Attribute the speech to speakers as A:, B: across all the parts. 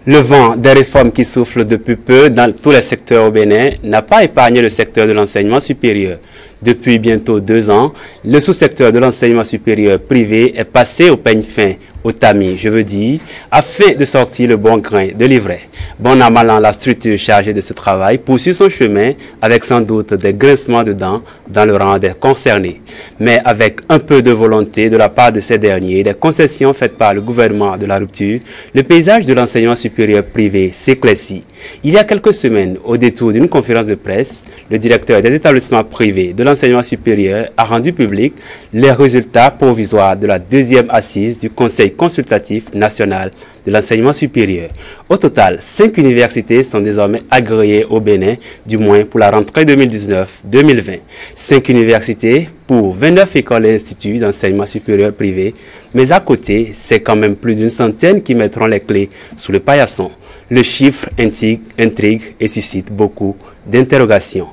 A: Le vent des réformes qui soufflent depuis peu dans tous les secteurs au Bénin n'a pas épargné le secteur de l'enseignement supérieur. Depuis bientôt 2 ans, le sous-secteur de l'enseignement supérieur privé est passé au peigne fin, au tamis, je veux dire, afin de sortir le bon grain de livret. Bon an mal an, la structure chargée de ce travail poursuit son chemin avec sans doute des grincements de dents dans le rang des concernés. Mais avec un peu de volonté de la part de ces derniers et des concessions faites par le gouvernement de la rupture, le paysage de l'enseignement supérieur privé s'éclaircit. Il y a quelques semaines, au détour d'une conférence de presse, le directeur des établissements privés de l'enseignement supérieur a rendu public les résultats provisoires de la 2e assise du Conseil consultatif national de l'enseignement supérieur. Au total, 5 universités sont désormais agréées au Bénin, du moins pour la rentrée 2019-2020. 5 universités pour 29 écoles et instituts d'enseignement supérieur privé, mais à côté, c'est quand même plus d'une centaine qui mettront les clés sous le paillasson. Le chiffre intrigue et suscite beaucoup d'interrogations.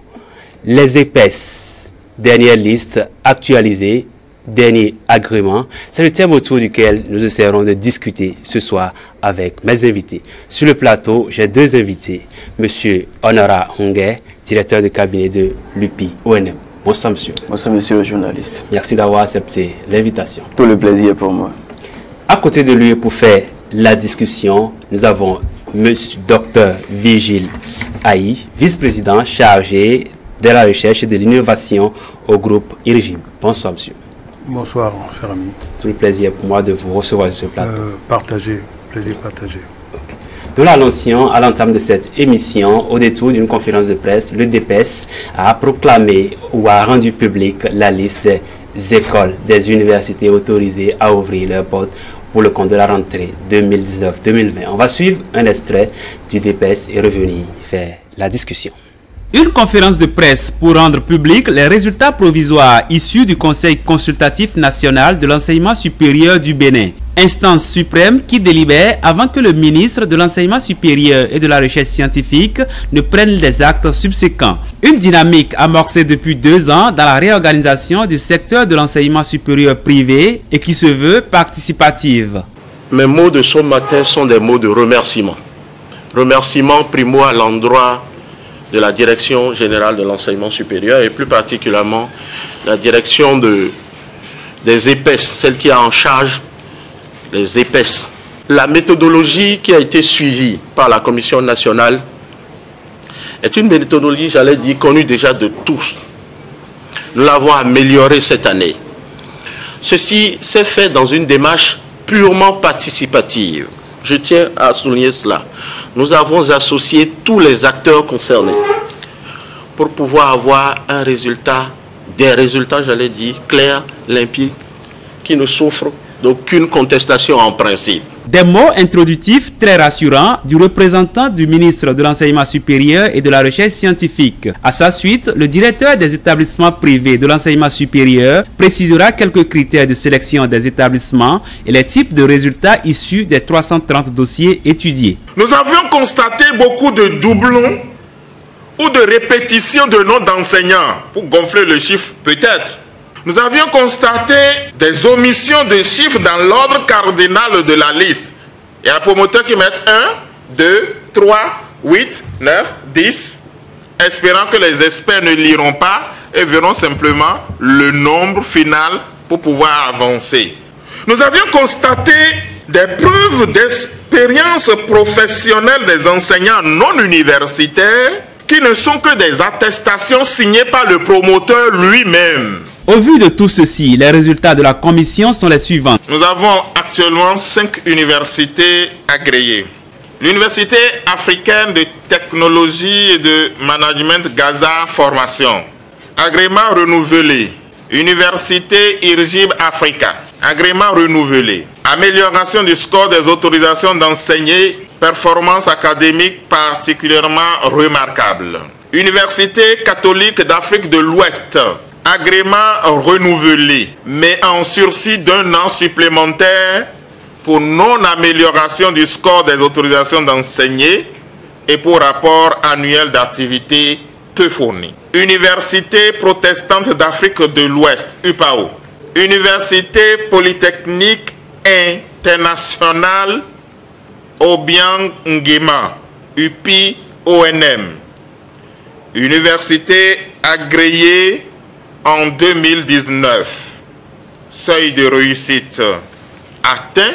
A: Les épaisses, dernière liste actualisée, dernier agrément, c'est le thème autour duquel nous essaierons de discuter ce soir avec mes invités. Sur le plateau, j'ai 2 invités. Monsieur Honora Hongé, directeur de cabinet de l'UPI ONM. Bonsoir monsieur.
B: Bonsoir monsieur le journaliste.
A: Merci d'avoir accepté l'invitation.
B: Tout le plaisir pour moi.
A: À côté de lui, pour faire la discussion, nous avons monsieur Dr Virgile Aïe, vice-président chargé de la recherche et de l'innovation au groupe IRGIB. Bonsoir monsieur.
C: Bonsoir, cher ami.
A: Tout le plaisir pour moi de vous recevoir sur ce plateau.
C: Plaisir partagé.
A: Nous l'annoncions à l'entame de cette émission, au détour d'une conférence de presse, le DPS a proclamé ou a rendu public la liste des écoles, des universités autorisées à ouvrir leurs portes pour le compte de la rentrée 2019-2020. On va suivre un extrait du DPS et revenir faire la discussion. Une conférence de presse pour rendre public les résultats provisoires issus du Conseil consultatif national de l'enseignement supérieur du Bénin, instance suprême qui délibère avant que le ministre de l'enseignement supérieur et de la recherche scientifique ne prenne les actes subséquents. Une dynamique amorcée depuis 2 ans dans la réorganisation du secteur de l'enseignement supérieur privé et qui se veut participative.
D: Mes mots de ce matin sont des mots de remerciement. Remerciement primo à l'endroit de la direction générale de l'enseignement supérieur et plus particulièrement la direction des EPES, celle qui a en charge les EPES. La méthodologie qui a été suivie par la Commission nationale est une méthodologie, j'allais dire, connue déjà de tous. Nous l'avons améliorée cette année. Ceci s'est fait dans une démarche purement participative. Je tiens à souligner cela. Nous avons associé tous les acteurs concernés pour pouvoir avoir des résultats, j'allais dire, clairs, limpides, qui ne souffrent d'aucune contestation en principe.
A: Des mots introductifs très rassurants du représentant du ministre de l'Enseignement supérieur et de la Recherche scientifique. À sa suite, le directeur des établissements privés de l'enseignement supérieur précisera quelques critères de sélection des établissements et les types de résultats issus des 330 dossiers étudiés.
E: Nous avions constaté beaucoup de doublons ou de répétitions de noms d'enseignants, pour gonfler le chiffre peut-être. Nous avions constaté des omissions de chiffres dans l'ordre cardinal de la liste. Il y a un promoteur qui met 1, 2, 3, 8, 9, 10, espérant que les experts ne liront pas et verront simplement le nombre final pour pouvoir avancer. Nous avions constaté des preuves d'expérience professionnelle des enseignants non universitaires qui ne sont que des attestations signées par le promoteur lui-même.
A: Au vu de tout ceci, les résultats de la commission sont les suivants.
E: Nous avons actuellement 5 universités agréées. L'Université africaine de technologie et de management Gaza Formation, agrément renouvelé. Université IRGIB Africa, agrément renouvelé. Amélioration du score des autorisations d'enseigner, performance académique particulièrement remarquable. Université catholique d'Afrique de l'Ouest, agrément renouvelé, mais en sursis d'1 an supplémentaire pour non-amélioration du score des autorisations d'enseigner et pour rapport annuel d'activité peu fourni. Université protestante d'Afrique de l'Ouest, UPAO. Université polytechnique internationale Obiang Nguema, UPI ONM. Université agréée en 2019. Seuil de réussite atteint,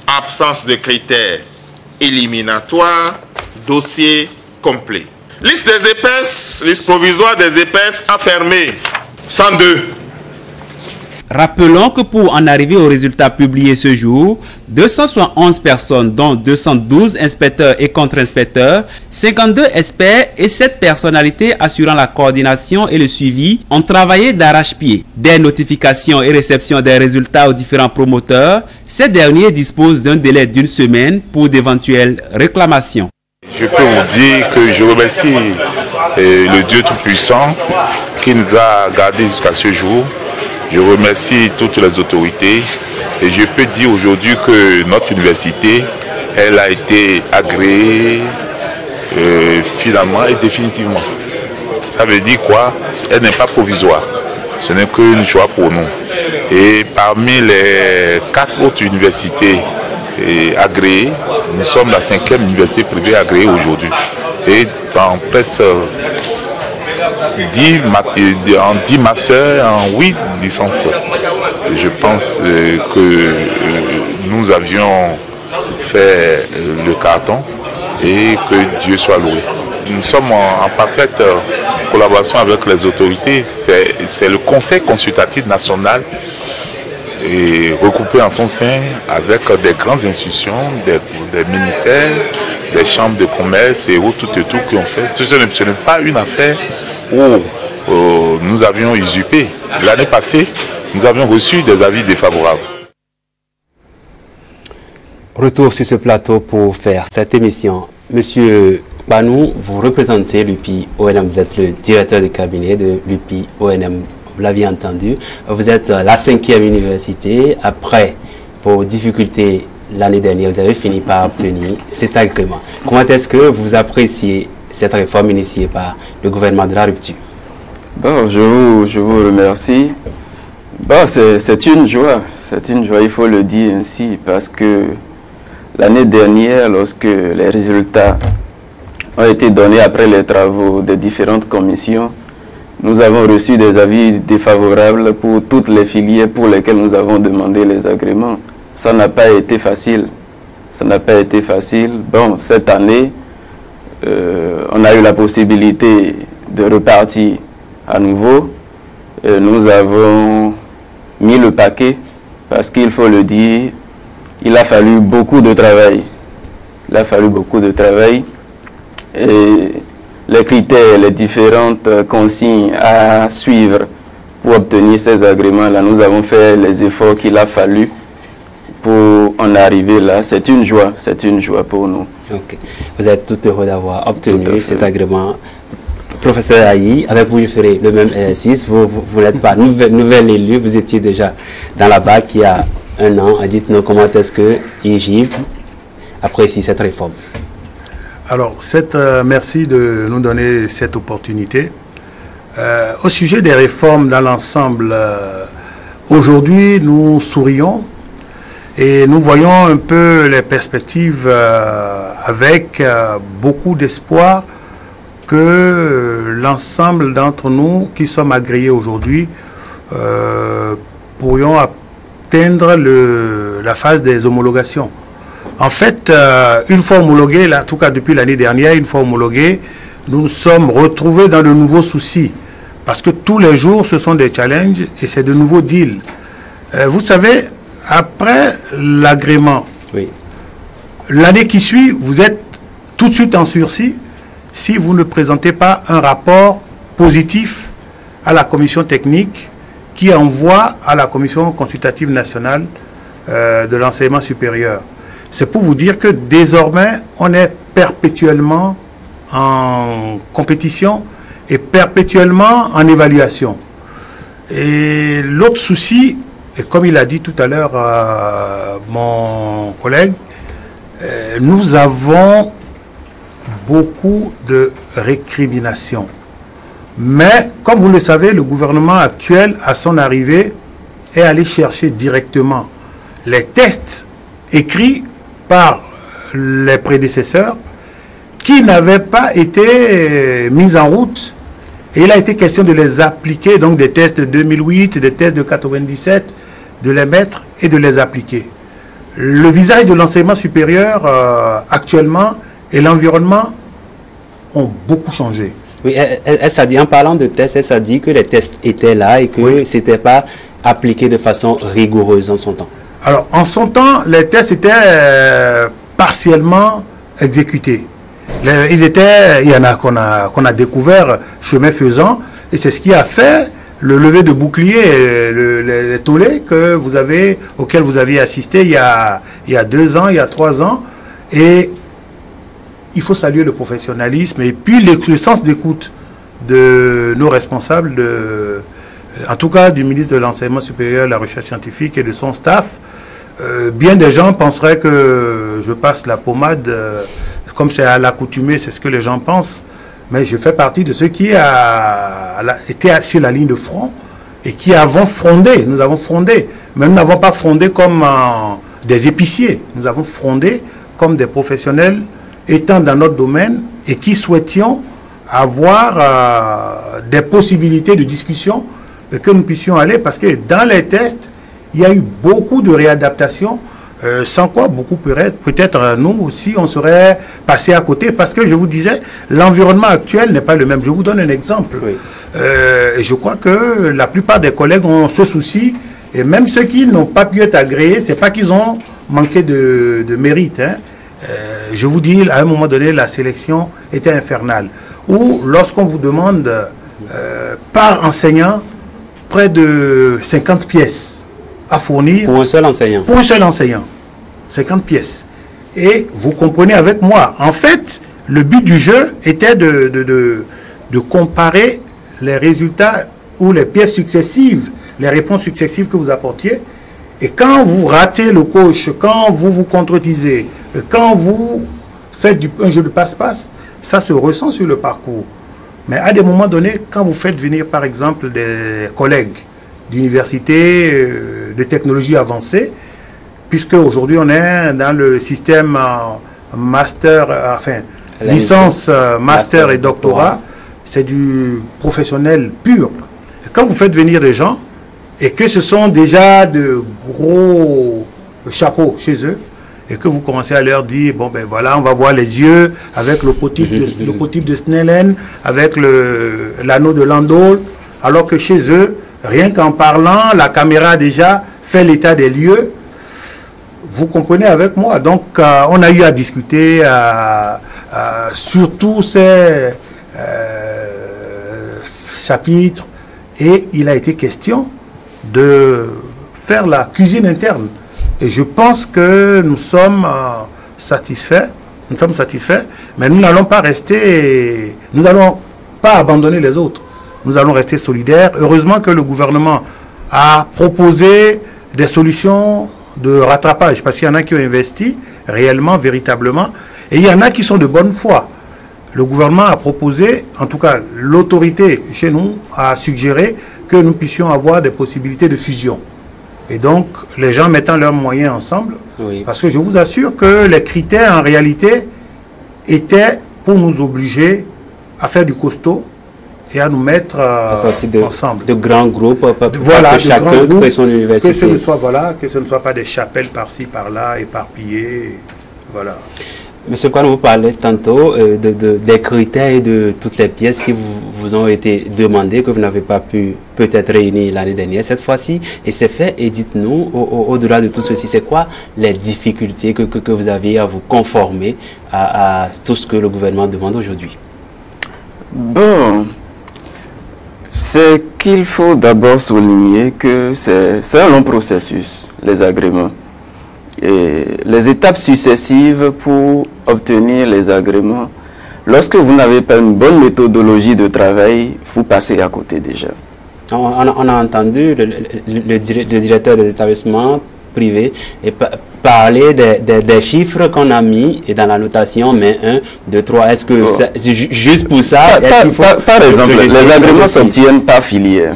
E: absence de critères éliminatoires, dossier complet. Liste des épaisses, liste provisoire des épaisses affermée, 102.
A: Rappelons que pour en arriver au résultat publié ce jour, 271 personnes, dont 212 inspecteurs et contre-inspecteurs, 52 experts et 7 personnalités assurant la coordination et le suivi ont travaillé d'arrache-pied. Des notifications et réceptions des résultats aux différents promoteurs, ces derniers disposent d'un délai d'une semaine pour d'éventuelles réclamations.
F: Je peux vous dire que je remercie le Dieu Tout-Puissant qui nous a gardés jusqu'à ce jour. Je remercie toutes les autorités et je peux dire aujourd'hui que notre université, elle a été agréée finalement et définitivement. Ça veut dire quoi? Elle n'est pas provisoire. Ce n'est qu'une joie pour nous. Et parmi les 4 autres universités agréées, nous sommes la 5e université privée agréée aujourd'hui. Et dans presque 10 masters, en 8 licences. Je pense que nous avions fait le carton et que Dieu soit loué. Nous sommes en parfaite collaboration avec les autorités. C'est le Conseil consultatif national regroupé en son sein avec des grandes institutions, des ministères, des chambres de commerce et tout qui ont fait. Ce n'est pas une affaire où nous avions usurpé. L'année passée, nous avions reçu des avis défavorables.
A: Retour sur ce plateau pour faire cette émission. Monsieur Banou, vous représentez l'UPI ONM, vous êtes le directeur de cabinet de l'UPI ONM, vous l'aviez entendu. Vous êtes la 5e université. Après, pour difficulté l'année dernière, vous avez fini par obtenir cet agrément. Comment est-ce que vous appréciez cette réforme initiée par le gouvernement de la rupture?
B: Bon, je vous remercie. Bon, c'est une joie, il faut le dire ainsi, parce que l'année dernière, lorsque les résultats ont été donnés après les travaux des différentes commissions, nous avons reçu des avis défavorables pour toutes les filières pour lesquelles nous avons demandé les agréments. Ça n'a pas été facile. Ça n'a pas été facile. Bon, cette année, on a eu la possibilité de repartir à nouveau. Nous avons mis le paquet parce qu'il faut le dire, il a fallu beaucoup de travail. Il a fallu beaucoup de travail. Et les critères, les différentes consignes à suivre pour obtenir ces agréments-là, nous avons fait les efforts qu'il a fallu pour en arriver là. C'est une joie pour nous.
A: Okay. Vous êtes tout heureux d'avoir obtenu cet agrément. Professeur Ayi, avec vous, je ferai le même exercice. Vous n'êtes pas nouvel élu, vous étiez déjà dans la BAC il y a un an. Dites-nous comment est-ce que l'Égypte apprécie cette réforme.
C: Alors, merci de nous donner cette opportunité. Au sujet des réformes dans l'ensemble, aujourd'hui, nous sourions et nous voyons un peu les perspectives avec beaucoup d'espoir que l'ensemble d'entre nous qui sommes agréés aujourd'hui pourrions atteindre la phase des homologations. En fait, une fois homologués, en tout cas depuis l'année dernière, une fois homologués, nous nous sommes retrouvés dans de nouveaux soucis. Parce que tous les jours, ce sont des challenges et c'est de nouveaux deals. Vous savez, après l'agrément,
A: oui,
C: l'année qui suit, vous êtes tout de suite en sursis si vous ne présentez pas un rapport positif à la commission technique qui envoie à la commission consultative nationale de l'enseignement supérieur. C'est pour vous dire que désormais, on est perpétuellement en compétition et perpétuellement en évaluation. Et l'autre souci, et comme il a dit tout à l'heure mon collègue, nous avons beaucoup de récriminations. Mais, comme vous le savez, le gouvernement actuel, à son arrivée, est allé chercher directement les tests écrits par les prédécesseurs qui n'avaient pas été mis en route. Et il a été question de les appliquer, donc des tests de 2008, des tests de 97, de les mettre et de les appliquer. Le visage de l'enseignement supérieur actuellement et l'environnement ont beaucoup changé.
A: Oui, elle s'est dit, en parlant de tests, elle s'est dit que les tests étaient là et que ce n'était pas appliqué de façon rigoureuse en son temps.
C: Alors, en son temps, les tests étaient partiellement exécutés. Il y en a qu'on a découvert chemin faisant, et c'est ce qui a fait le lever de bouclier, les tollés auxquels vous aviez assisté il y a 2 ans, il y a 3 ans. Et il faut saluer le professionnalisme et puis le sens d'écoute de nos responsables, en tout cas du ministre de l'Enseignement supérieur, de la Recherche scientifique et de son staff. Bien des gens penseraient que je passe la pommade, comme c'est à l'accoutumée, c'est ce que les gens pensent. Mais je fais partie de ceux qui étaient sur la ligne de front et qui avons frondé. Nous avons frondé. Mais nous n'avons pas frondé comme des épiciers. Nous avons frondé comme des professionnels étant dans notre domaine et qui souhaitions avoir des possibilités de discussion et que nous puissions aller. Parce que dans les tests, il y a eu beaucoup de réadaptations. Sans quoi, beaucoup peut-être nous aussi, on serait passé à côté. Parce que je vous disais, l'environnement actuel n'est pas le même. Je vous donne un exemple. Oui. Je crois que la plupart des collègues ont ce souci. Et même ceux qui n'ont pas pu être agréés, ce n'est pas qu'ils ont manqué de mérite. Hein. Je vous dis, à un moment donné, la sélection était infernale. Ou lorsqu'on vous demande par enseignant près de 50 pièces à fournir.
A: Pour un seul enseignant.
C: Pour un seul enseignant. 50 pièces. Et vous comprenez avec moi, en fait, le but du jeu était de comparer les résultats ou les pièces successives, les réponses successives que vous apportiez. Et quand vous ratez le coach, quand vous vous contredisez, quand vous faites un jeu de passe-passe, ça se ressent sur le parcours. Mais à des moments donnés, quand vous faites venir par exemple des collègues d'université, de technologie avancée, puisque aujourd'hui on est dans le système master, licence, master et doctorat, c'est du professionnel pur. Quand vous faites venir des gens, et que ce sont déjà de gros chapeaux chez eux, et que vous commencez à leur dire, bon ben voilà, on va voir les yeux avec l'opotype de Snellen, avec l'anneau de Landau, alors que chez eux, rien qu'en parlant, la caméra déjà fait l'état des lieux. Vous comprenez avec moi. Donc, on a eu à discuter sur tous ces chapitres et il a été question de faire la cuisine interne. Et je pense que nous sommes satisfaits. Nous sommes satisfaits, mais nous n'allons pas rester, nous n'allons pas abandonner les autres. Nous allons rester solidaires. Heureusement que le gouvernement a proposé des solutions de rattrapage, parce qu'il y en a qui ont investi réellement, véritablement, et il y en a qui sont de bonne foi. Le gouvernement a proposé, en tout cas l'autorité chez nous a suggéré que nous puissions avoir des possibilités de fusion. Et donc, les gens mettant leurs moyens ensemble, oui. Parce que je vous assure que les critères, en réalité, étaient pour nous obliger à faire du costaud et à nous mettre ensemble.
A: De grands groupes,
C: voilà,
A: que chacun crée son université.
C: Que ce ne soit pas des chapelles par-ci, par-là, éparpillées. Voilà.
A: Monsieur Kwan, vous parlez tantôt des critères et de toutes les pièces qui vous ont été demandées, que vous n'avez pas pu peut-être réunir l'année dernière. Cette fois-ci, et c'est fait, et dites-nous, au-delà de tout ceci, c'est quoi les difficultés que vous avez à vous conformer à tout ce que le gouvernement demande aujourd'hui?
B: Bon, c'est qu'il faut d'abord souligner que c'est un long processus, les agréments. Et les étapes successives pour obtenir les agréments, lorsque vous n'avez pas une bonne méthodologie de travail, vous passez à côté déjà.
A: On a entendu le directeur des établissements privés parler des chiffres qu'on a mis et dans la notation, mais 1, 2, 3, est-ce que c'est juste pour ça?
B: Par exemple, les agréments s'obtiennent par filière.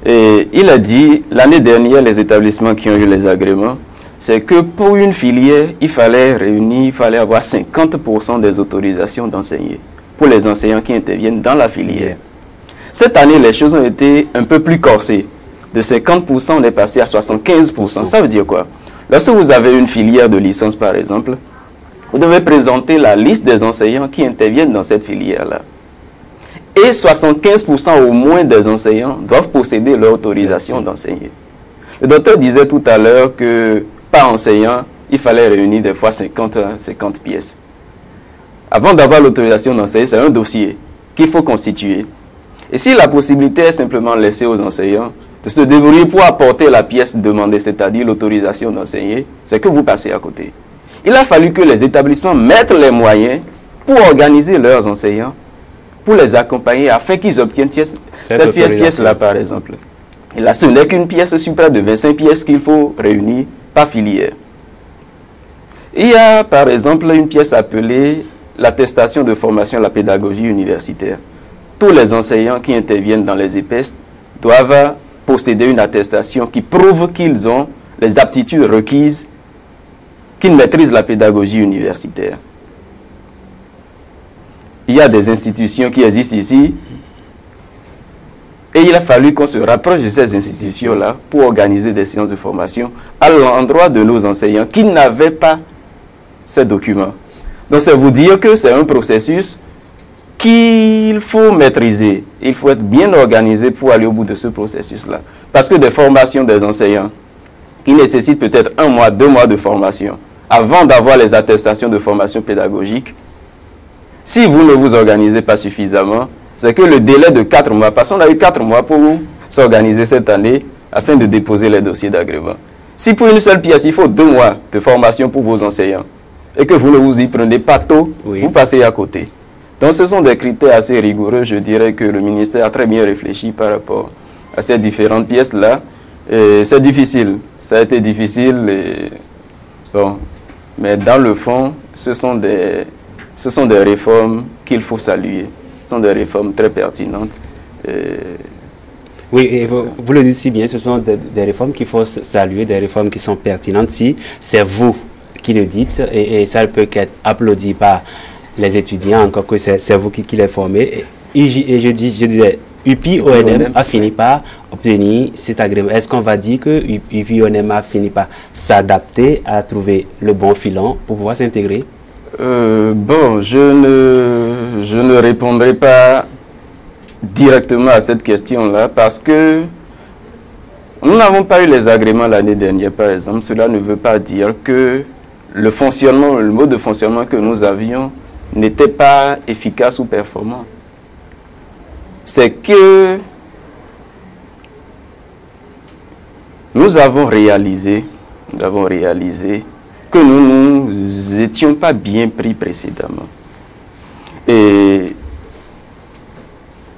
B: Et il a dit, l'année dernière, les établissements qui ont eu les agréments, c'est que pour une filière, il fallait avoir 50% des autorisations d'enseigner pour les enseignants qui interviennent dans la filière. Cette année, les choses ont été un peu plus corsées. De 50%, on est passé à 75%. Ça veut dire quoi? Lorsque vous avez une filière de licence, par exemple, vous devez présenter la liste des enseignants qui interviennent dans cette filière-là. Et 75% au moins des enseignants doivent posséder leur autorisation d'enseigner. Le docteur disait tout à l'heure que par enseignant, il fallait réunir des fois 50 pièces. Avant d'avoir l'autorisation d'enseigner, c'est un dossier qu'il faut constituer. Et si la possibilité est simplement laissée aux enseignants de se débrouiller pour apporter la pièce demandée, c'est-à-dire l'autorisation d'enseigner, c'est que vous passez à côté. Il a fallu que les établissements mettent les moyens pour organiser leurs enseignants, pour les accompagner afin qu'ils obtiennent cette pièce-là, par exemple. Et là, ce n'est qu'une pièce sur près de 25 pièces qu'il faut réunir par filière. Il y a, par exemple, une pièce appelée l'attestation de formation à la pédagogie universitaire. Tous les enseignants qui interviennent dans les EPEST doivent posséder une attestation qui prouve qu'ils ont les aptitudes requises, qu'ils maîtrisent la pédagogie universitaire. Il y a des institutions qui existent ici et il a fallu qu'on se rapproche de ces institutions-là pour organiser des séances de formation à l'endroit de nos enseignants qui n'avaient pas ces documents. Donc c'est vous dire que c'est un processus qu'il faut maîtriser. Il faut être bien organisé pour aller au bout de ce processus-là. Parce que des formations des enseignants qui nécessitent peut-être 1 mois, 2 mois de formation avant d'avoir les attestations de formation pédagogique, si vous ne vous organisez pas suffisamment, c'est que le délai de 4 mois, parce qu'on a eu 4 mois pour s'organiser cette année afin de déposer les dossiers d'agrément. Si pour une seule pièce, il faut 2 mois de formation pour vos enseignants et que vous ne vous y prenez pas tôt, vous passez à côté. Donc ce sont des critères assez rigoureux. Je dirais que le ministère a très bien réfléchi par rapport à ces différentes pièces-là. C'est difficile, ça a été difficile. Bon. Mais dans le fond, ce sont des réformes qu'il faut saluer. Ce sont des réformes très pertinentes.
A: Oui, et vous le dites si bien, ce sont des réformes qu'il faut saluer, des réformes qui sont pertinentes. Si c'est vous qui le dites, et ça ne peut qu'être applaudi par les étudiants, encore que c'est vous qui les formez. Et je disais, UPI-ONM a fini par obtenir cet agrément. Est-ce qu'on va dire que UPI-ONM a fini par s'adapter, à trouver le bon filon pour pouvoir s'intégrer?
B: Bon, je ne répondrai pas directement à cette question-là parce que nous n'avons pas eu les agréments l'année dernière, par exemple. Cela ne veut pas dire que le fonctionnement, le mode de fonctionnement que nous avions n'était pas efficace ou performant. C'est que nous avons réalisé que nous n'étions pas bien pris précédemment. Et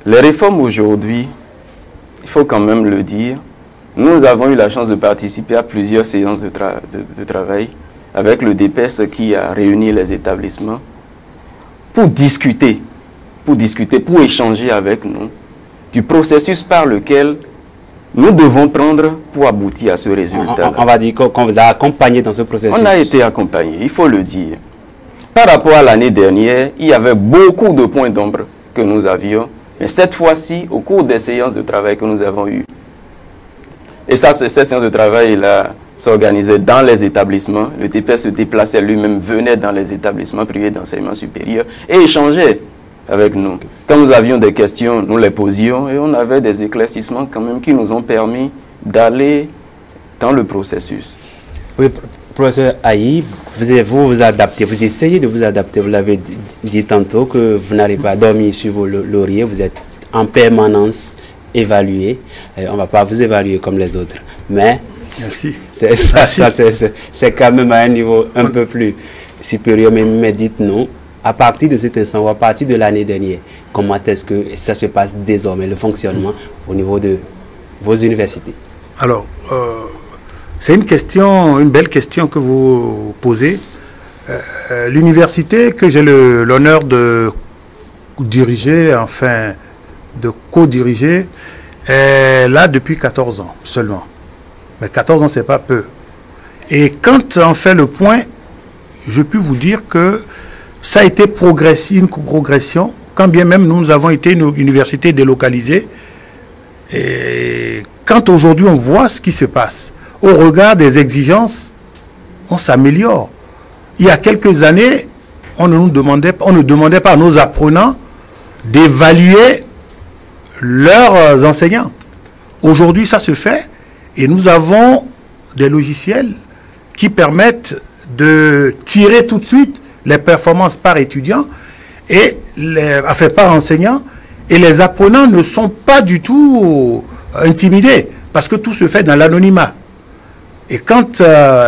B: les réformes aujourd'hui, il faut quand même le dire, nous avons eu la chance de participer à plusieurs séances de travail avec le DPS qui a réuni les établissements pour discuter, pour échanger avec nous du processus par lequel nous devons prendre pour aboutir à ce résultat.
A: On va dire qu'on vous a accompagné dans ce processus.
B: On a été accompagné, il faut le dire. Par rapport à l'année dernière, il y avait beaucoup de points d'ombre que nous avions, mais cette fois-ci, au cours des séances de travail que nous avons eues, et ça, ces séances de travail s'organisaient dans les établissements, le TPS se déplaçait lui-même, venait dans les établissements privés d'enseignement supérieur et échangeait avec nous. Quand nous avions des questions, nous les posions et on avait des éclaircissements quand même qui nous ont permis d'aller dans le processus.
A: Oui, professeur Aïe, vous adaptez, vous essayez de vous adapter. Vous l'avez dit tantôt que vous n'arrivez pas à dormir sur vos lauriers, vous êtes en permanence évalué. On ne va pas vous évaluer comme les autres, mais c'est quand même à un niveau un peu plus supérieur. Mais dites-nous, à partir de cet instant ou à partir de l'année dernière, comment est-ce que ça se passe désormais, le fonctionnement au niveau de vos universités?
C: Alors, c'est une belle question que vous posez. L'université que j'ai l'honneur de diriger, enfin de co-diriger, est là depuis 14 ans seulement. Mais 14 ans, c'est pas peu. Et quand on fait le point, je peux vous dire que ça a été une progression, quand bien même nous avons été une université délocalisée. Et quand aujourd'hui on voit ce qui se passe, au regard des exigences, on s'améliore. Il y a quelques années, on ne demandait pas à nos apprenants d'évaluer leurs enseignants. Aujourd'hui, ça se fait et nous avons des logiciels qui permettent de tirer tout de suite les performances par étudiant et par enseignant, et les apprenants ne sont pas du tout intimidés parce que tout se fait dans l'anonymat. Et quand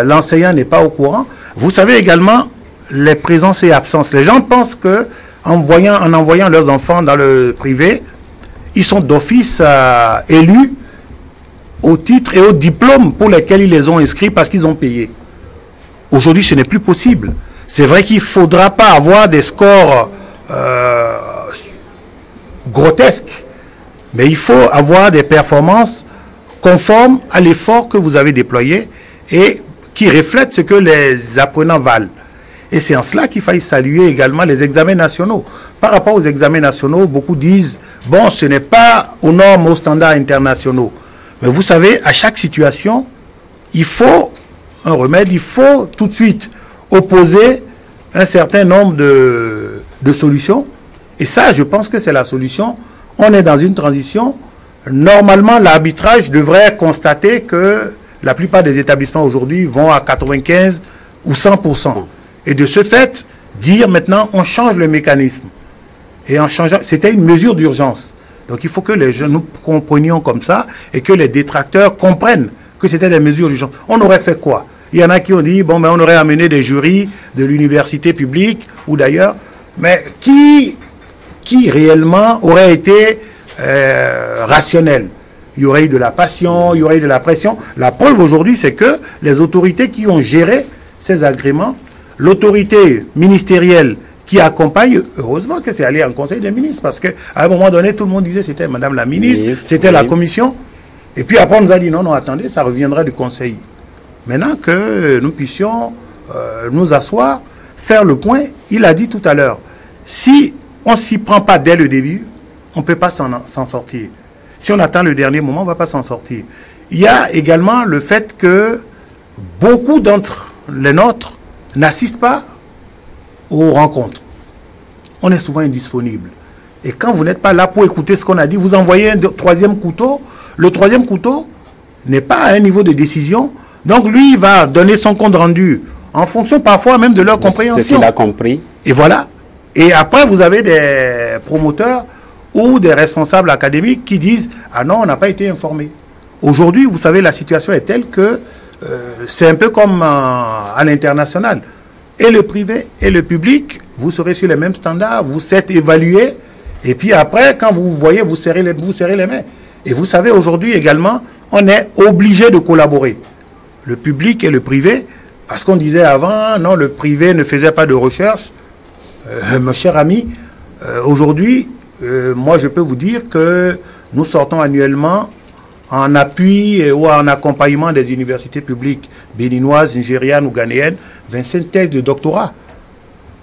C: l'enseignant n'est pas au courant, vous savez également les présences et absences. Les gens pensent que en envoyant leurs enfants dans le privé, ils sont d'office élus au titre et au diplôme pour lesquels ils les ont inscrits parce qu'ils ont payé. Aujourd'hui, ce n'est plus possible. C'est vrai qu'il ne faudra pas avoir des scores grotesques, mais il faut avoir des performances conformes à l'effort que vous avez déployé et qui reflètent ce que les apprenants valent. Et c'est en cela qu'il faille saluer également les examens nationaux. Par rapport aux examens nationaux, beaucoup disent, bon, ce n'est pas aux normes, aux standards internationaux. Mais vous savez, à chaque situation, il faut un remède, il faut tout de suite opposer un certain nombre de solutions. Et ça, je pense que c'est la solution. On est dans une transition. Normalement, l'arbitrage devrait constater que la plupart des établissements aujourd'hui vont à 95 ou 100%. Et de ce fait, dire maintenant, on change le mécanisme. Et en changeant, c'était une mesure d'urgence. Donc il faut que les jeunes nous comprenions comme ça et que les détracteurs comprennent que c'était des mesures d'urgence. On aurait fait quoi? Il y en a qui ont dit, bon, ben, on aurait amené des jurys de l'université publique ou d'ailleurs. Mais qui réellement aurait été rationnel? Il y aurait eu de la passion, il y aurait eu de la pression. La preuve aujourd'hui, c'est que les autorités qui ont géré ces agréments, l'autorité ministérielle qui accompagne, heureusement que c'est allé en conseil des ministres, parce qu'à un moment donné, tout le monde disait c'était madame la ministre, c'était la commission. Et puis après, on nous a dit non, non, attendez, ça reviendra du conseil. Maintenant que nous puissions nous asseoir, faire le point, il a dit tout à l'heure, si on ne s'y prend pas dès le début, on ne peut pas s'en sortir. Si on attend le dernier moment, on ne va pas s'en sortir. Il y a également le fait que beaucoup d'entre les nôtres n'assistent pas aux rencontres. On est souvent indisponible. Et quand vous n'êtes pas là pour écouter ce qu'on a dit, vous envoyez un troisième couteau. Le troisième couteau n'est pas à un niveau de décision. Donc lui, il va donner son compte rendu en fonction parfois même de leur compréhension.
A: Ce qu'il a compris.
C: Et voilà. Et après, vous avez des promoteurs ou des responsables académiques qui disent « Ah non, on n'a pas été informé ». Aujourd'hui, vous savez, la situation est telle que c'est un peu comme à l'international. Et le privé et le public, vous serez sur les mêmes standards, vous êtes évalués. Et puis après, quand vous voyez, vous serrez les mains. Et vous savez, aujourd'hui également, on est obligé de collaborer. Le public et le privé, parce qu'on disait avant, non, le privé ne faisait pas de recherche. Mon cher ami, aujourd'hui, moi je peux vous dire que nous sortons annuellement en appui ou en accompagnement des universités publiques béninoises, nigérianes ou ghanéennes, 25 thèses de doctorat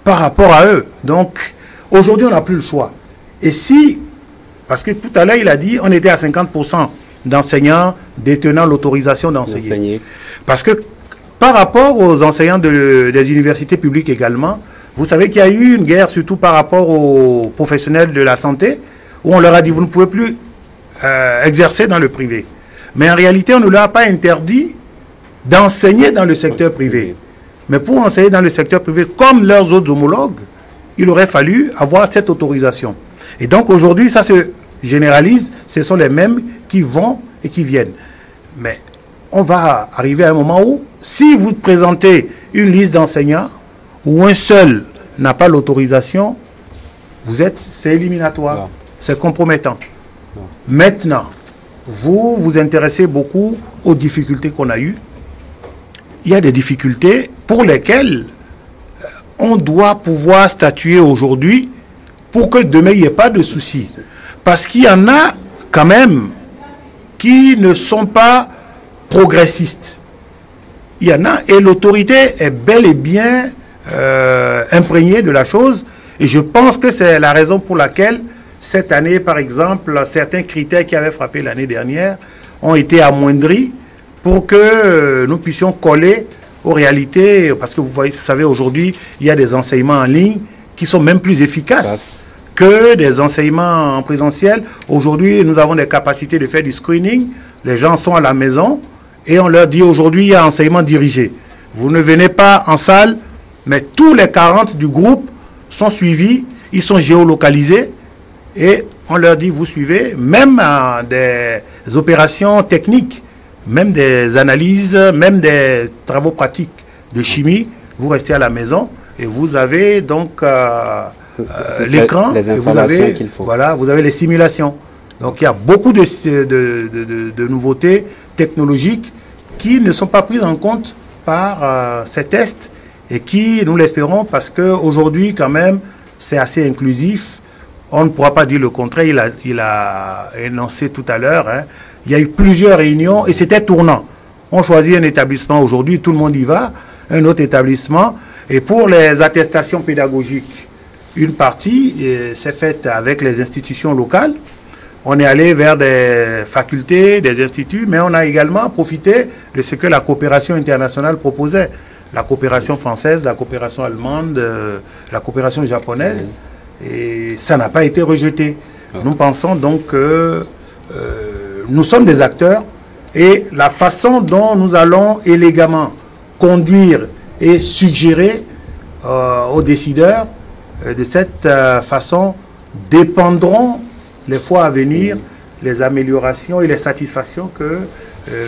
C: par rapport à eux. Donc, aujourd'hui, on n'a plus le choix. Et si, parce que tout à l'heure, il a dit, on était à 50% d'enseignants détenant l'autorisation d'enseigner. Parce que par rapport aux enseignants des universités publiques également, vous savez qu'il y a eu une guerre, surtout par rapport aux professionnels de la santé, où on leur a dit, vous ne pouvez plus exercer dans le privé. Mais en réalité, on ne leur a pas interdit d'enseigner dans le secteur privé. Mais pour enseigner dans le secteur privé, comme leurs autres homologues, il aurait fallu avoir cette autorisation. Et donc aujourd'hui, ça se généralise, ce sont les mêmes qui vont et qui viennent. Mais on va arriver à un moment où, si vous présentez une liste d'enseignants, où un seul n'a pas l'autorisation, c'est éliminatoire, c'est compromettant. Maintenant, vous vous intéressez beaucoup aux difficultés qu'on a eues. Il y a des difficultés pour lesquelles on doit pouvoir statuer aujourd'hui pour que demain, il n'y ait pas de soucis. Parce qu'il y en a quand même qui ne sont pas progressistes. il y en a, et l'autorité est bel et bien imprégnée de la chose, et je pense que c'est la raison pour laquelle cette année, par exemple, certains critères qui avaient frappé l'année dernière ont été amoindris pour que nous puissions coller aux réalités, parce que vous savez, aujourd'hui, il y a des enseignements en ligne qui sont même plus efficaces que des enseignements en présentiel. Aujourd'hui, nous avons des capacités de faire du screening. Les gens sont à la maison et on leur dit aujourd'hui, il y a enseignement dirigé. Vous ne venez pas en salle, mais tous les 40 du groupe sont suivis, ils sont géolocalisés et on leur dit, vous suivez, même des opérations techniques, même des analyses, même des travaux pratiques de chimie, vous restez à la maison et vous avez donc l'écran, et vous avez, voilà, vous avez les simulations. Donc il y a beaucoup de nouveautés technologiques qui ne sont pas prises en compte par ces tests et qui, nous l'espérons, parce qu'aujourd'hui quand même, c'est assez inclusif. On ne pourra pas dire le contraire, il a énoncé tout à l'heure, hein. Il y a eu plusieurs réunions et c'était tournant. On choisit un établissement aujourd'hui, tout le monde y va, un autre établissement. Et pour les attestations pédagogiques, une partie s'est faite avec les institutions locales. On est allé vers des facultés, des instituts, mais on a également profité de ce que la coopération internationale proposait. La coopération française, la coopération allemande, la coopération japonaise. Et ça n'a pas été rejeté. Nous pensons donc que nous sommes des acteurs et la façon dont nous allons élégamment conduire et suggérer aux décideurs de cette façon dépendront les fois à venir les améliorations et les satisfactions que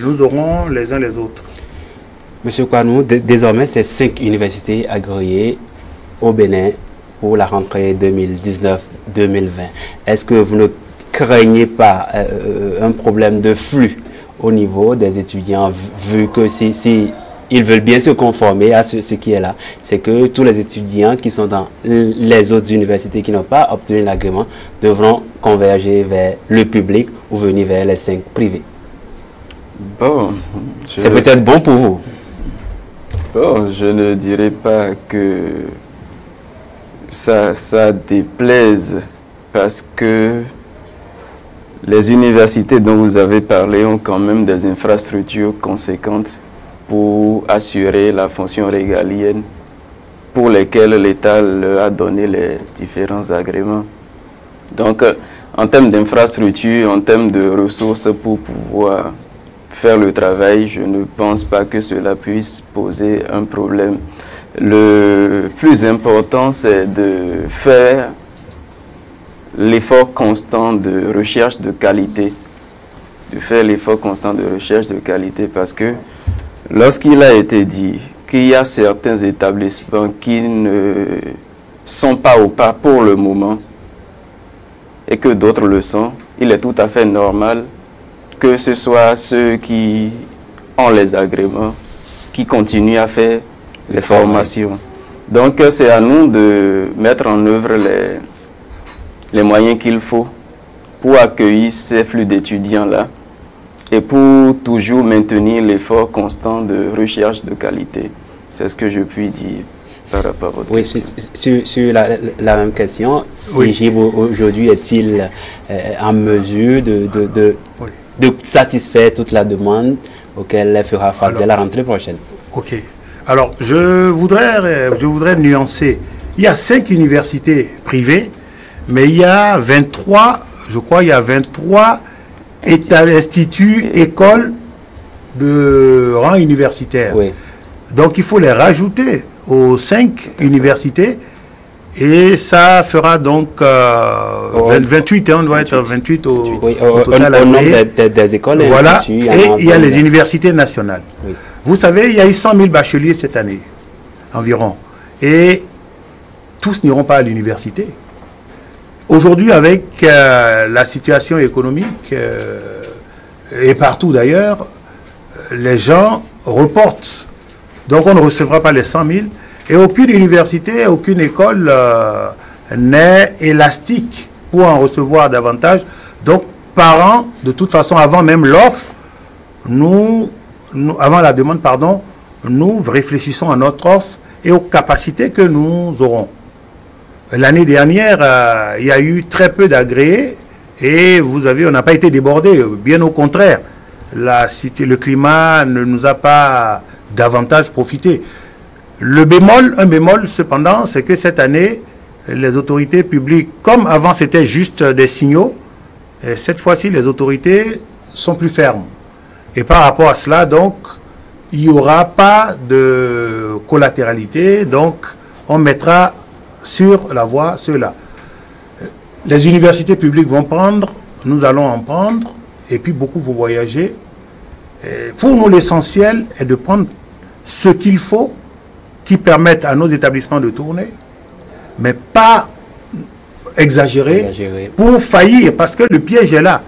C: nous aurons les uns les autres.
A: Monsieur Kwanou, désormais c'est 5 universités agréées au Bénin pour la rentrée 2019-2020. Est-ce que vous ne craignez pas un problème de flux au niveau des étudiants, vu que si ils veulent bien se conformer à ce qui est là, c'est que tous les étudiants qui sont dans les autres universités qui n'ont pas obtenu l'agrément devront converger vers le public ou venir vers les 5 privés?
B: Bon,
A: c'est peut-être bon pour vous.
B: Bon, je ne dirais pas que ça déplaise, parce que les universités dont vous avez parlé ont quand même des infrastructures conséquentes pour assurer la fonction régalienne pour lesquelles l'État leur a donné les différents agréments. Donc, en termes d'infrastructures, en termes de ressources pour pouvoir faire le travail, je ne pense pas que cela puisse poser un problème. Le plus important, c'est de faire l'effort constant de recherche de qualité. Parce que lorsqu'il a été dit qu'il y a certains établissements qui ne sont pas au pas pour le moment et que d'autres le sont, il est tout à fait normal que ce soit ceux qui ont les agréments qui continuent à faire les formations. Donc c'est à nous de mettre en œuvre les moyens qu'il faut pour accueillir ces flux d'étudiants-là et pour toujours maintenir l'effort constant de recherche de qualité. C'est ce que je puis dire par rapport à votre question.
A: Sur la même question, l'IGIB aujourd'hui est-il en mesure de satisfaire toute la demande auquel elle fera face dès la rentrée prochaine?
C: Ok. Alors, je voudrais nuancer. Il y a 5 universités privées, mais il y a 23, je crois, il y a 23 instituts, écoles de rang universitaire. Oui. Donc, il faut les rajouter aux 5 universités et ça fera donc 28, on doit être 28 au total.
A: Au nombre des écoles et
C: voilà.
A: instituts.
C: Et il y a les universités nationales. Oui. Vous savez, il y a eu 100 000 bacheliers cette année, environ. Et tous n'iront pas à l'université. Aujourd'hui, avec la situation économique, et partout d'ailleurs, les gens reportent. Donc on ne recevra pas les 100 000. Et aucune université, aucune école n'est élastique pour en recevoir davantage. Donc par an, de toute façon, avant même l'offre, avant la demande, pardon, nous réfléchissons à notre offre et aux capacités que nous aurons. L'année dernière, il y a eu très peu d'agréés et vous avez, on n'a pas été débordé, bien au contraire. Le climat ne nous a pas davantage profité. Un bémol cependant, c'est que cette année, les autorités publiques, comme avant c'était juste des signaux, et cette fois-ci les autorités sont plus fermes. Et par rapport à cela, donc, il n'y aura pas de collatéralité, donc on mettra sur la voie ceux-là. Les universités publiques vont prendre, nous allons en prendre, et puis beaucoup vont voyager. Et pour nous, l'essentiel est de prendre ce qu'il faut qui permette à nos établissements de tourner, mais pas exagérer pour faillir, parce que le piège est là.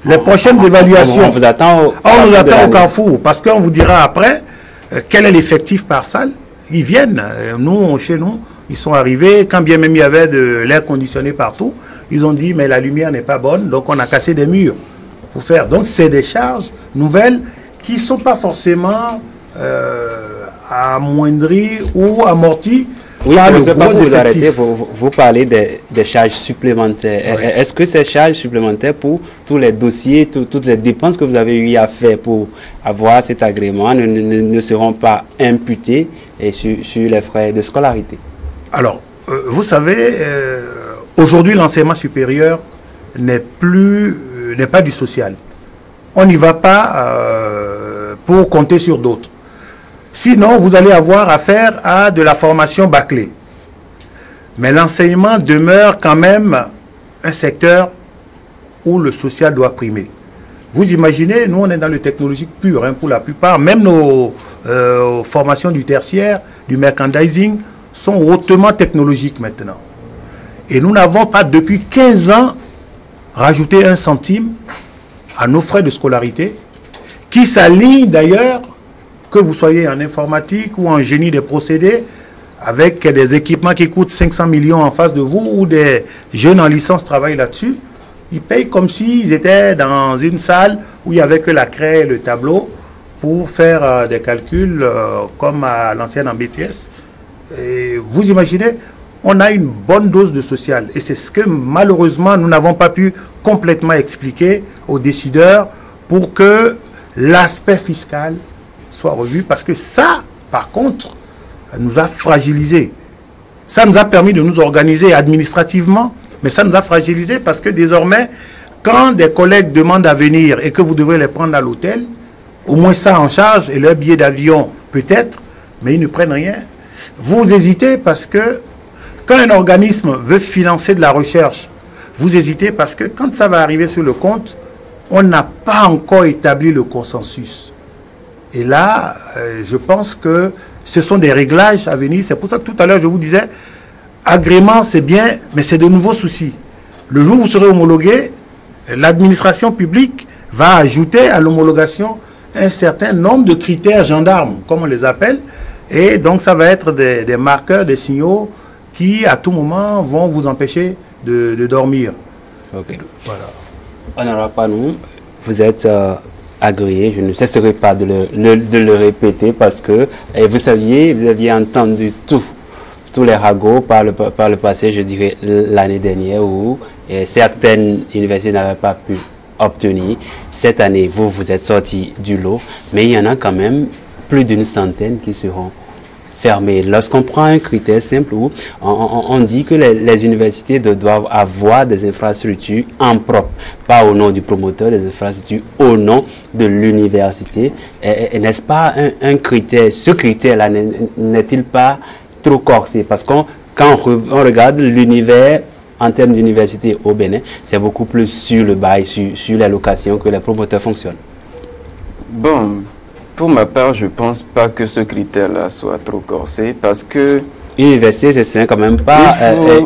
C: Les prochaines évaluations, on nous attend au carrefour, parce qu'on vous dira après quel est l'effectif par salle. Ils viennent, chez nous, ils sont arrivés, quand bien même il y avait de l'air conditionné partout, ils ont dit mais la lumière n'est pas bonne, donc on a cassé des murs pour faire. Donc c'est des charges nouvelles qui ne sont pas forcément amoindries ou amorties.
A: Oui, vous parlez des charges supplémentaires. Oui. Est-ce que ces charges supplémentaires pour tous les dossiers, toutes les dépenses que vous avez eu à faire pour avoir cet agrément ne seront pas imputées sur les frais de scolarité? Alors,
C: vous savez, aujourd'hui l'enseignement supérieur n'est pas du social. On n'y va pas pour compter sur d'autres. Sinon, vous allez avoir affaire à de la formation bâclée. Mais l'enseignement demeure quand même un secteur où le social doit primer. Vous imaginez, nous on est dans le technologique pur, pour la plupart, même nos formations du tertiaire, du merchandising, sont hautement technologiques maintenant. Et nous n'avons pas depuis 15 ans rajouté 1 centime à nos frais de scolarité, qui s'alignent d'ailleurs, que vous soyez en informatique ou en génie des procédés, avec des équipements qui coûtent 500 millions en face de vous, ou des jeunes en licence travaillent là-dessus, ils payent comme s'ils étaient dans une salle où il n'y avait que la craie et le tableau pour faire des calculs comme à l'ancienne en BTS. Et vous imaginez, on a une bonne dose de social. Et c'est ce que malheureusement nous n'avons pas pu complètement expliquer aux décideurs pour que l'aspect fiscal soit revu, parce que ça, par contre, nous a fragilisés. Ça nous a permis de nous organiser administrativement, mais ça nous a fragilisés parce que désormais, quand des collègues demandent à venir et que vous devez les prendre à l'hôtel, au moins ça en charge, et leur billet d'avion peut-être, mais ils ne prennent rien. Vous hésitez parce que quand un organisme veut financer de la recherche, vous hésitez parce que quand ça va arriver sur le compte, on n'a pas encore établi le consensus. Et là, je pense que ce sont des réglages à venir. C'est pour ça que tout à l'heure, je vous disais, agrément, c'est bien, mais c'est de nouveaux soucis. Le jour où vous serez homologué, l'administration publique va ajouter à l'homologation un certain nombre de critères gendarmes, comme on les appelle. Et donc, ça va être des marqueurs, des signaux qui, à tout moment, vont vous empêcher de dormir.
A: Ok. Voilà. Honorable Panou, vous êtes agréé, je ne cesserai pas de le répéter parce que vous aviez entendu tous les ragots par le passé, je dirais l'année dernière, où certaines universités n'avaient pas pu obtenir. Cette année, vous êtes sorti du lot, mais il y en a quand même plus d'une centaine qui seront fermées. Lorsqu'on prend un critère simple où on dit que les universités doivent avoir des infrastructures en propre, pas au nom du promoteur, des infrastructures au nom de l'université. N'est-ce pas un critère, ce critère-là n'est-il pas trop corsé? Parce que quand on regarde l'univers en termes d'université au Bénin, c'est beaucoup plus sur le bail, sur les locations que les promoteurs fonctionnent.
B: Bon, pour ma part, je ne pense pas que ce critère-là soit trop corsé parce que...
A: Université, c'est quand même pas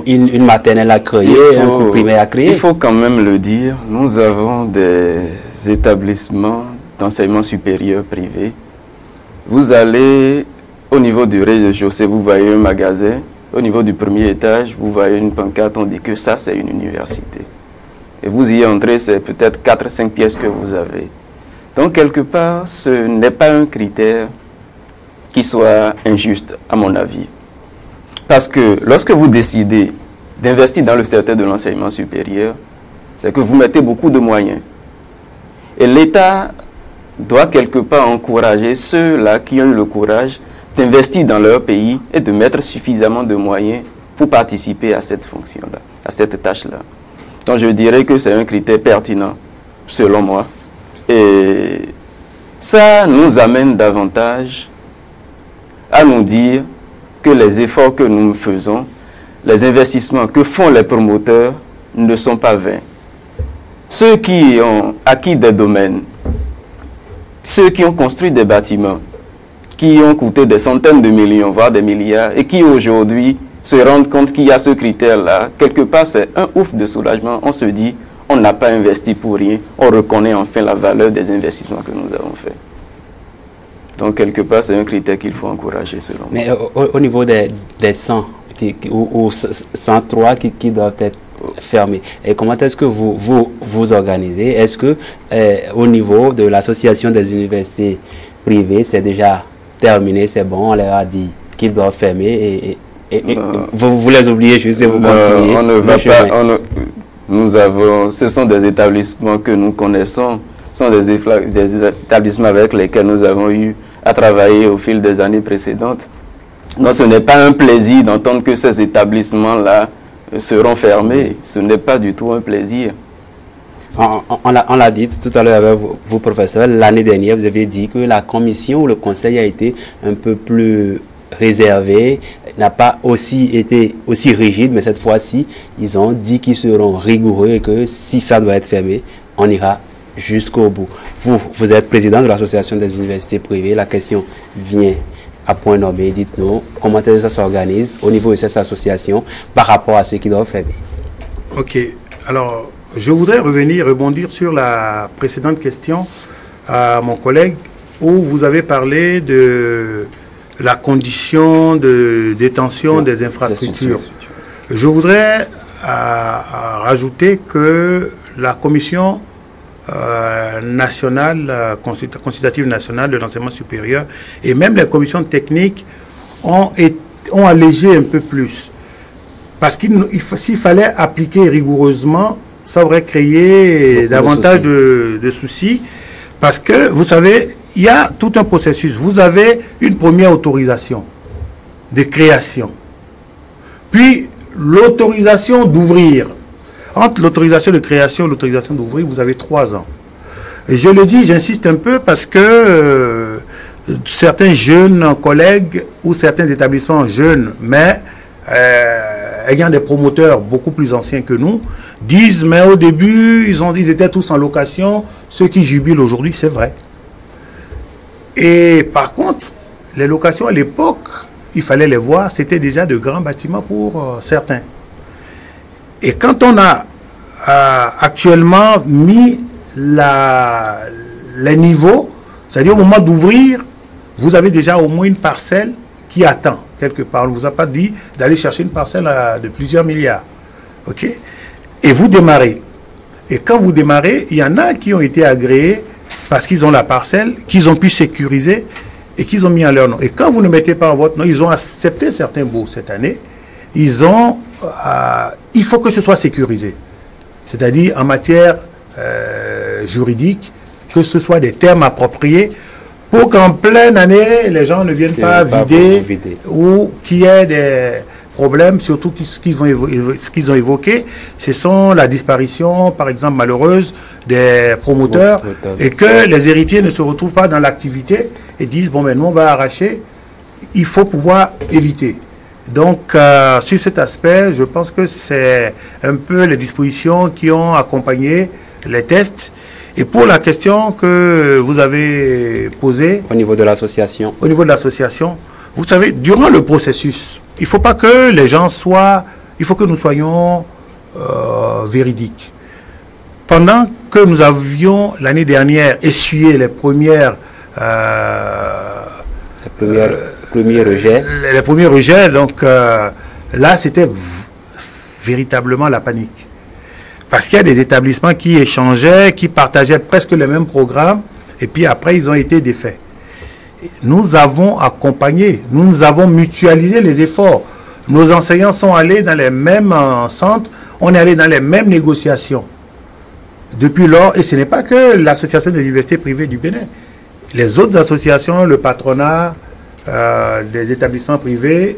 A: une maternelle à créer, un cours primaire à créer.
B: Il faut quand même le dire, nous avons des établissements d'enseignement supérieur privé. Vous allez au niveau du rez-de-chaussée, vous voyez un magasin. Au niveau du premier étage, vous voyez une pancarte, on dit que ça, c'est une université. Et vous y entrez, c'est peut-être 4-5 pièces que vous avez. Donc, quelque part, ce n'est pas un critère qui soit injuste, à mon avis. Parce que lorsque vous décidez d'investir dans le secteur de l'enseignement supérieur, c'est que vous mettez beaucoup de moyens. Et l'État doit quelque part encourager ceux-là qui ont eu le courage d'investir dans leur pays et de mettre suffisamment de moyens pour participer à cette fonction-là, à cette tâche-là. Donc je dirais que c'est un critère pertinent, selon moi. Et ça nous amène davantage à nous dire que les efforts que nous faisons, les investissements que font les promoteurs ne sont pas vains. Ceux qui ont acquis des domaines, ceux qui ont construit des bâtiments, qui ont coûté des centaines de millions, voire des milliards, et qui aujourd'hui se rendent compte qu'il y a ce critère-là, quelque part c'est un ouf de soulagement. On se dit, on n'a pas investi pour rien, on reconnaît enfin la valeur des investissements que nous avons faits. Donc quelque part c'est un critère qu'il faut encourager selon moi.
A: Mais au niveau des 100 ou 103 qui doivent être fermés, et comment est-ce que vous organisez? Est-ce que au niveau de l'association des universités privées, c'est déjà terminé, c'est bon, on leur a dit qu'ils doivent fermer et vous les oubliez juste et vous continuez?
B: On ne va pas, nous avons, ce sont des établissements que nous connaissons, ce sont des établissements avec lesquels nous avons eu à travailler au fil des années précédentes. Donc ce n'est pas un plaisir d'entendre que ces établissements-là seront fermés, ce n'est pas du tout un plaisir.
A: On l'a dit tout à l'heure avec vous, professeur, l'année dernière, vous avez dit que la commission ou le conseil a été un peu plus réservé, n'a pas été aussi rigide, mais cette fois-ci, ils ont dit qu'ils seront rigoureux et que si ça doit être fermé, on ira jusqu'au bout. Vous êtes président de l'association des universités privées, la question vient à point nommé. Dites-nous comment est-ce que ça s'organise au niveau de cette association par rapport à ceux qui doivent fermer.
C: Ok, alors je voudrais rebondir sur la précédente question à mon collègue où vous avez parlé de la condition de détention des infrastructures. Je voudrais rajouter que la commission nationale, consultative nationale de l'enseignement supérieur et même les commissions techniques ont allégé un peu plus. Parce s'il fallait appliquer rigoureusement, ça aurait créé davantage de soucis. Parce que, vous savez, il y a tout un processus. Vous avez une première autorisation de création. Puis, l'autorisation d'ouvrir. Entre l'autorisation de création et l'autorisation d'ouvrir, vous avez 3 ans. Et je le dis, j'insiste un peu parce que certains jeunes collègues ou certains établissements jeunes, mais ayant des promoteurs beaucoup plus anciens que nous, disent, mais au début, ils étaient tous en location. Ceux qui jubilent aujourd'hui, c'est vrai. Et par contre, les locations à l'époque, il fallait les voir, c'était déjà de grands bâtiments pour certains. Et quand on a actuellement mis les niveaux, c'est-à-dire au moment d'ouvrir, vous avez déjà au moins une parcelle qui attend quelque part. On ne vous a pas dit d'aller chercher une parcelle de plusieurs milliards. Ok? Et vous démarrez. Et quand vous démarrez, il y en a qui ont été agréés parce qu'ils ont la parcelle, qu'ils ont pu sécuriser et qu'ils ont mis en leur nom. Et quand vous ne mettez pas en votre nom, ils ont accepté certains baux cette année. Il faut que ce soit sécurisé. C'est-à-dire en matière juridique, que ce soit des termes appropriés pour qu'en pleine année, les gens ne viennent pas vider ou qu'il y ait des problèmes, surtout ce qu'ils ont évoqué, ce sont la disparition, par exemple, malheureuse des promoteurs et que les héritiers ne se retrouvent pas dans l'activité et disent, bon, mais nous, on va arracher. Il faut pouvoir éviter. Donc, sur cet aspect, je pense que c'est un peu les dispositions qui ont accompagné les tests. Et pour la question que vous avez posée...
A: Au niveau de l'association.
C: Au niveau de l'association, vous savez, durant le processus, il ne faut pas que les gens soient... Il faut que nous soyons véridiques. Pendant que nous avions, l'année dernière, essuyé les premiers rejets, donc là, c'était véritablement la panique. Parce qu'il y a des établissements qui échangeaient, qui partageaient presque les mêmes programmes, et puis après, ils ont été défaits. nous avons accompagné, nous avons mutualisé les efforts. Nos enseignants sont allés dans les mêmes centres, on est allé dans les mêmes négociations. Depuis lors, et ce n'est pas que l'Association des universités privées du Bénin. Les autres associations, le patronat des établissements privés,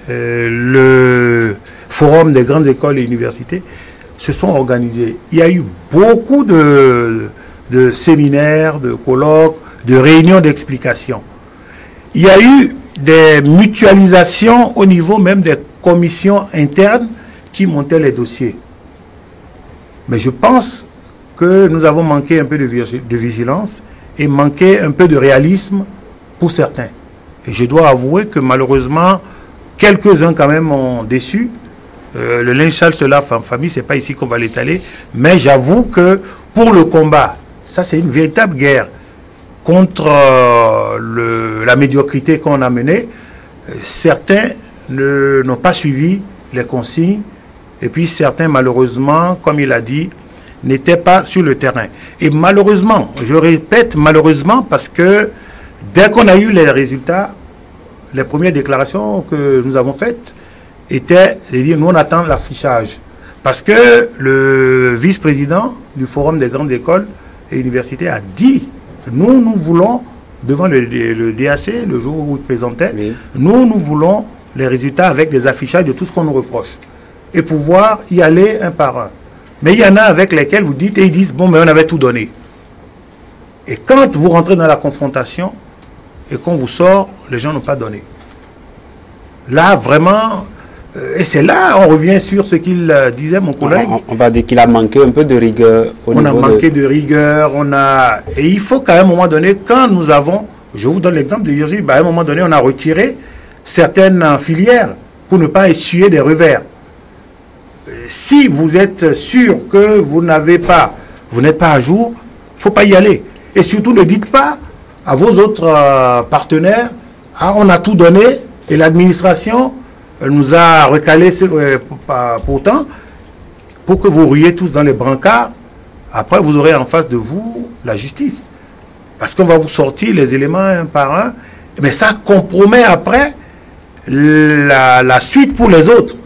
C: le forum des grandes écoles et universités, se sont organisés. Il y a eu beaucoup de séminaires, de colloques, de réunions d'explication. Il y a eu des mutualisations au niveau même des commissions internes qui montaient les dossiers. Mais je pense que nous avons manqué un peu de vigilance et manqué un peu de réalisme pour certains. Et je dois avouer que malheureusement, quelques-uns quand même ont déçu. Le linge sale se lave en famille, c'est pas ici qu'on va l'étaler. Mais j'avoue que pour le combat, ça c'est une véritable guerre contre la médiocrité qu'on a menée. Certains n'ont pas suivi les consignes. Et puis certains, malheureusement, comme il a dit, n'étaient pas sur le terrain. Et malheureusement, je répète malheureusement, parce que dès qu'on a eu les résultats, les premières déclarations que nous avons faites étaient de dire nous on attend l'affichage. Parce que le vice-président du Forum des grandes écoles et universités a dit nous voulons, devant le DAC, le jour où il présentait, oui, nous voulons les résultats avec des affichages de tout ce qu'on nous reproche. Et pouvoir y aller un par un. Mais il y en a avec lesquels vous dites, et ils disent, bon, mais on avait tout donné. Et quand vous rentrez dans la confrontation, et qu'on vous sort, les gens n'ont pas donné. Là, vraiment, et c'est là, on revient sur ce qu'il disait, mon collègue.
A: On va dire qu'il a manqué un peu de rigueur.
C: On a manqué de rigueur, et il faut qu'à un moment donné, quand nous avons, je vous donne l'exemple de Yurgi, à un moment donné, on a retiré certaines filières pour ne pas essuyer des revers. Si vous êtes sûr que vous n'êtes pas à jour, il ne faut pas y aller. Et surtout, ne dites pas à vos autres partenaires, ah, on a tout donné et l'administration nous a recalé pourtant pour que vous rouillez tous dans les brancards. Après, vous aurez en face de vous la justice. Parce qu'on va vous sortir les éléments un par un. Mais ça compromet après la suite pour les autres.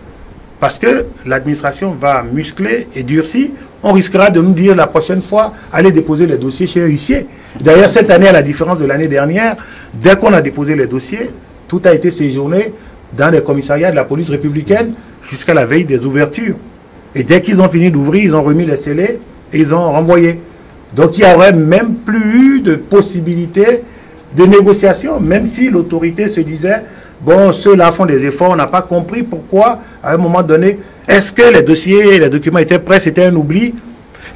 C: Parce que l'administration va muscler et durcir. On risquera de nous dire la prochaine fois, allez déposer les dossiers chez un huissier. D'ailleurs, cette année, à la différence de l'année dernière, dès qu'on a déposé les dossiers, tout a été séjourné dans les commissariats de la police républicaine jusqu'à la veille des ouvertures. Et dès qu'ils ont fini d'ouvrir, ils ont remis les scellés et ils ont renvoyé. Donc il n'y aurait même plus eu de possibilité de négociation, même si l'autorité se disait, bon, ceux-là font des efforts, on n'a pas compris pourquoi, à un moment donné, est-ce que les dossiers et les documents étaient prêts, c'était un oubli.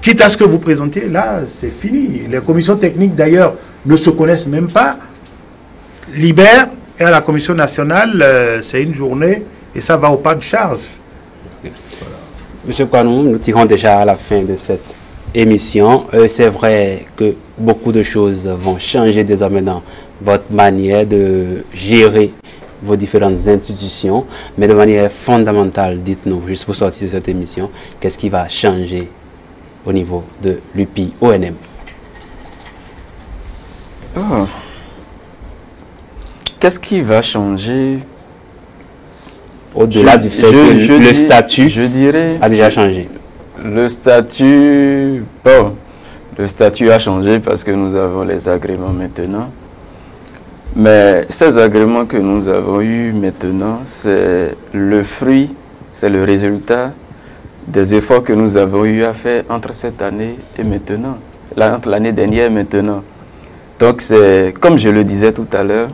C: Quitte à ce que vous présentiez, là, c'est fini. Les commissions techniques, d'ailleurs, ne se connaissent même pas. Libère, et à la commission nationale, c'est une journée, et ça va au pas de charge.
A: Voilà. Monsieur Kwanou, nous tirons déjà à la fin de cette émission. C'est vrai que beaucoup de choses vont changer désormais dans votre manière de gérer vos différentes institutions, mais de manière fondamentale, dites-nous, juste pour sortir de cette émission, qu'est-ce qui va changer au niveau de l'UPI-ONM?
B: Oh. Qu'est-ce qui va changer?
A: Au-delà du fait que le statut
B: je dirais,
A: a déjà changé.
B: Le statut, bon, le statut a changé parce que nous avons les agréments maintenant. Mais ces agréments que nous avons eus maintenant, c'est le fruit, c'est le résultat des efforts que nous avons eu à faire entre cette année et maintenant, entre l'année dernière et maintenant. Donc c'est, comme je le disais tout à l'heure,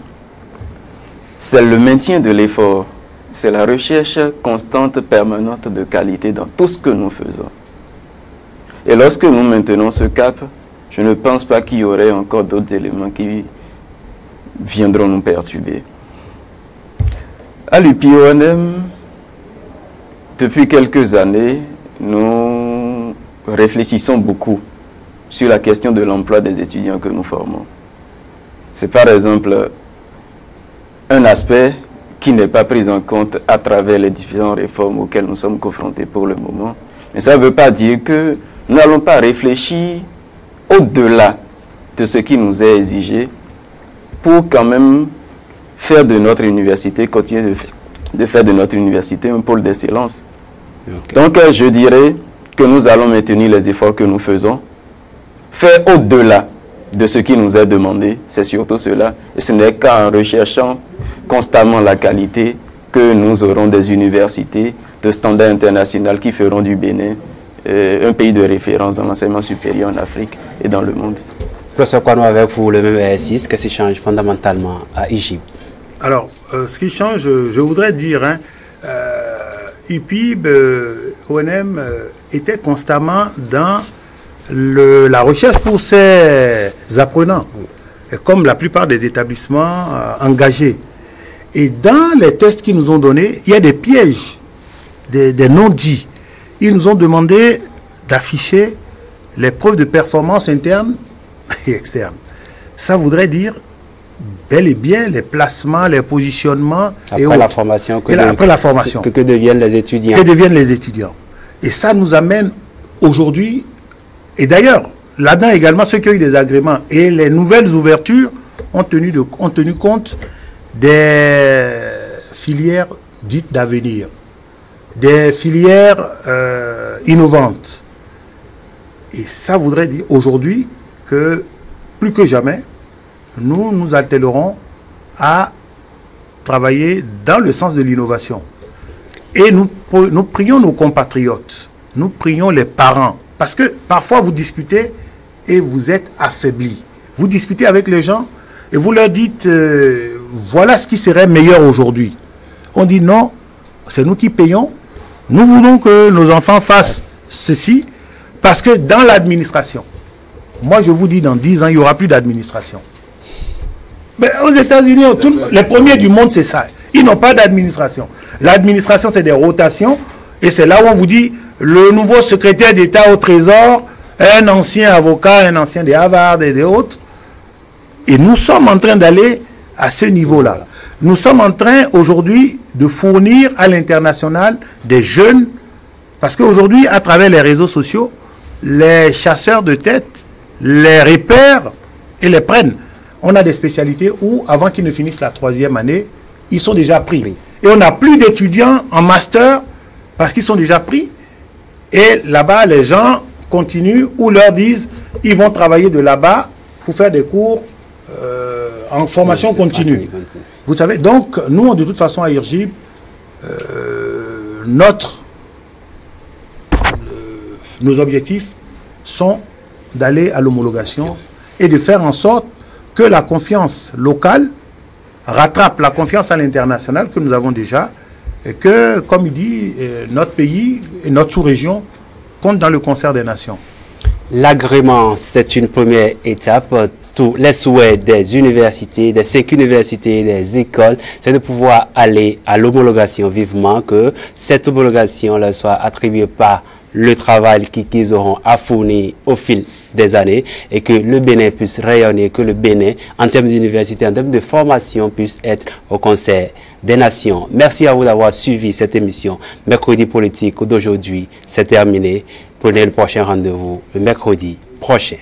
B: c'est le maintien de l'effort, c'est la recherche constante, permanente de qualité dans tout ce que nous faisons. Et lorsque nous maintenons ce cap, je ne pense pas qu'il y aurait encore d'autres éléments qui viendront nous perturber. À l'UPI-ONM, depuis quelques années, nous réfléchissons beaucoup sur la question de l'emploi des étudiants que nous formons. C'est par exemple un aspect qui n'est pas pris en compte à travers les différentes réformes auxquelles nous sommes confrontés pour le moment. Mais ça ne veut pas dire que nous n'allons pas réfléchir au-delà de ce qui nous est exigé pour quand même faire de notre université, continuer de faire de notre université un pôle d'excellence. Okay. Donc je dirais que nous allons maintenir les efforts que nous faisons, faire au-delà de ce qui nous est demandé, c'est surtout cela. Et ce n'est qu'en recherchant constamment la qualité que nous aurons des universités de standard international qui feront du Bénin un pays de référence dans l'enseignement supérieur en Afrique et dans le monde.
A: Professeur Kwano, avec vous, le même exercice, qu'est-ce qui change fondamentalement à IJIB?
C: Alors, ce qui change, je voudrais dire, IPIB, ONM était constamment dans la recherche pour ses apprenants, comme la plupart des établissements engagés. Et dans les tests qu'ils nous ont donnés, il y a des pièges, des non-dits. Ils nous ont demandé d'afficher les preuves de performance interne et externe. Ça voudrait dire bel et bien les placements, les positionnements.
A: Après la formation,
C: après la formation.
A: Que deviennent les étudiants.
C: Que deviennent les étudiants. Et ça nous amène aujourd'hui, et d'ailleurs, là-dedans également, ceux qui ont eu des agréments et les nouvelles ouvertures ont tenu compte des filières dites d'avenir, des filières innovantes. Et ça voudrait dire aujourd'hui que, plus que jamais, nous nous attellerons à travailler dans le sens de l'innovation. Et nous prions nos compatriotes, nous prions les parents, parce que parfois vous discutez et vous êtes affaiblis. Vous discutez avec les gens et vous leur dites, voilà ce qui serait meilleur aujourd'hui. On dit non, c'est nous qui payons, nous voulons que nos enfants fassent ceci, parce que dans l'administration, moi je vous dis dans 10 ans, il n'y aura plus d'administration. Mais aux États-Unis, les premiers du monde, c'est ça. Ils n'ont pas d'administration. L'administration, c'est des rotations. Et c'est là où on vous dit, le nouveau secrétaire d'État au Trésor, un ancien avocat, un ancien des Harvard et des autres. Et nous sommes en train d'aller à ce niveau-là. Nous sommes en train aujourd'hui de fournir à l'international des jeunes. Parce qu'aujourd'hui, à travers les réseaux sociaux, les chasseurs de tête les repèrent et les prennent. On a des spécialités où, avant qu'ils ne finissent la 3e année, ils sont déjà pris. Et on n'a plus d'étudiants en master parce qu'ils sont déjà pris. Et là-bas, les gens continuent ou leur disent ils vont travailler de là-bas pour faire des cours en formation continue. Vous savez, donc, nous, de toute façon, à IRJIB, nos objectifs sont d'aller à l'homologation et de faire en sorte que la confiance locale rattrape la confiance à l'international que nous avons déjà, et que, comme il dit, notre pays et notre sous-région comptent dans le concert des nations.
A: L'agrément, c'est une première étape. Tous les souhaits des universités, des 5 universités, des écoles, c'est de pouvoir aller à l'homologation vivement, que cette homologation leur soit attribuée par le travail qu'ils auront à fournir au fil des années et que le Bénin puisse rayonner, que le Bénin, en termes d'université, en termes de formation, puisse être au concert des nations. Merci à vous d'avoir suivi cette émission. Mercredi politique d'aujourd'hui, c'est terminé. Prenez le prochain rendez-vous le mercredi prochain.